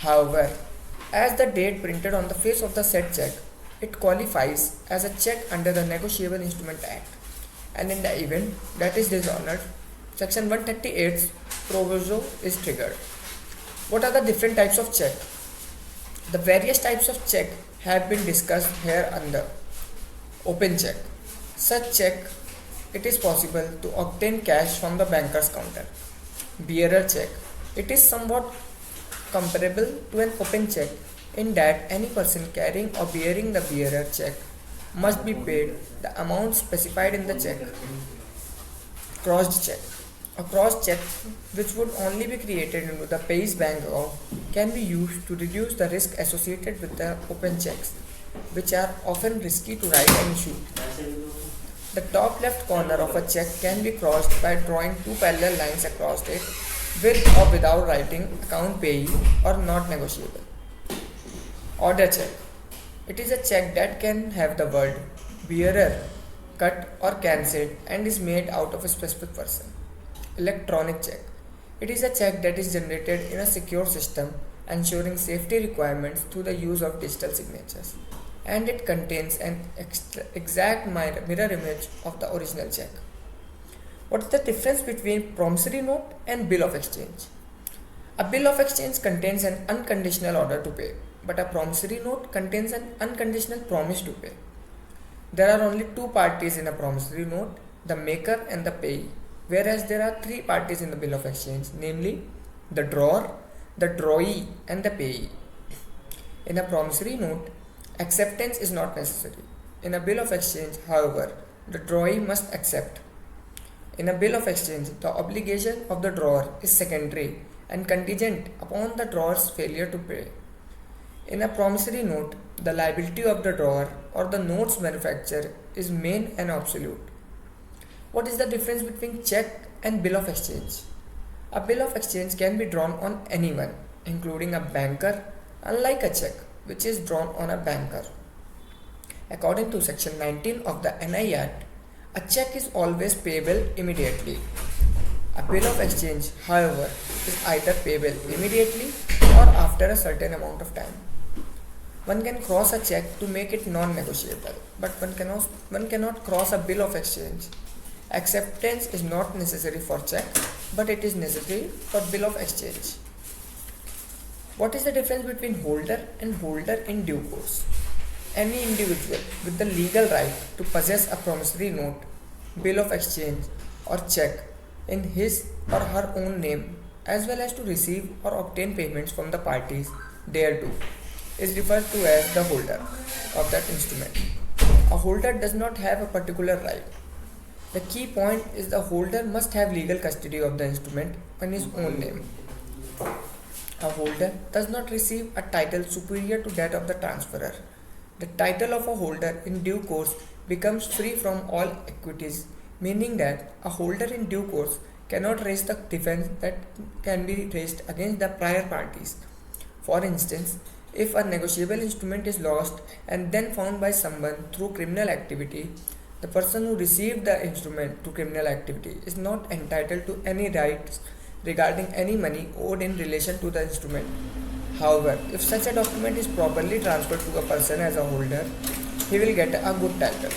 However, as the date printed on the face of the said check, it qualifies as a check under the Negotiable Instrument Act, and in the event that is dishonored, Section 138's proviso is triggered. What are the different types of check? The various types of check have been discussed here under. Open check. Such check, it is possible to obtain cash from the banker's counter. Bearer check. It is somewhat comparable to an open check in that any person carrying or bearing the bearer check must be paid the amount specified in the check. Crossed check. A cross check, which would only be created into the pay's bank account, can be used to reduce the risk associated with the open checks, which are often risky to write and issue. The top left corner of a check can be crossed by drawing two parallel lines across it, with or without writing account payee or not negotiable. Order check. It is a check that can have the word bearer cut or cancelled and is made out of a specific person. Electronic check. It is a check that is generated in a secure system ensuring safety requirements through the use of digital signatures, and it contains an exact mirror image of the original check. What is the difference between promissory note and bill of exchange? A bill of exchange contains an unconditional order to pay, but a promissory note contains an unconditional promise to pay. There are only two parties in a promissory note, the maker and the payee, whereas there are three parties in the bill of exchange, namely the drawer, the drawee and the payee. In a promissory note, acceptance is not necessary. In a bill of exchange, however, the drawee must accept. In a bill of exchange, the obligation of the drawer is secondary and contingent upon the drawer's failure to pay. In a promissory note, the liability of the drawer or the note's manufacturer is main and absolute. What is the difference between check and bill of exchange? A bill of exchange can be drawn on anyone, including a banker, unlike a check, which is drawn on a banker. According to Section 19 of the NI Act, a check is always payable immediately. A bill of exchange, however, is either payable immediately or after a certain amount of time. One can cross a check to make it non-negotiable, but one cannot cross a bill of exchange. Acceptance is not necessary for check, but it is necessary for bill of exchange. What is the difference between holder and holder in due course? Any individual with the legal right to possess a promissory note, bill of exchange or check in his or her own name, as well as to receive or obtain payments from the parties thereto, is referred to as the holder of that instrument. A holder does not have a particular right. The key point is the holder must have legal custody of the instrument in his own name. A holder does not receive a title superior to that of the transferor. The title of a holder in due course becomes free from all equities, meaning that a holder in due course cannot raise the defense that can be raised against the prior parties. For instance, if a negotiable instrument is lost and then found by someone through criminal activity, the person who received the instrument through criminal activity is not entitled to any rights regarding any money owed in relation to the instrument. However, if such a document is properly transferred to a person as a holder, he will get a good title.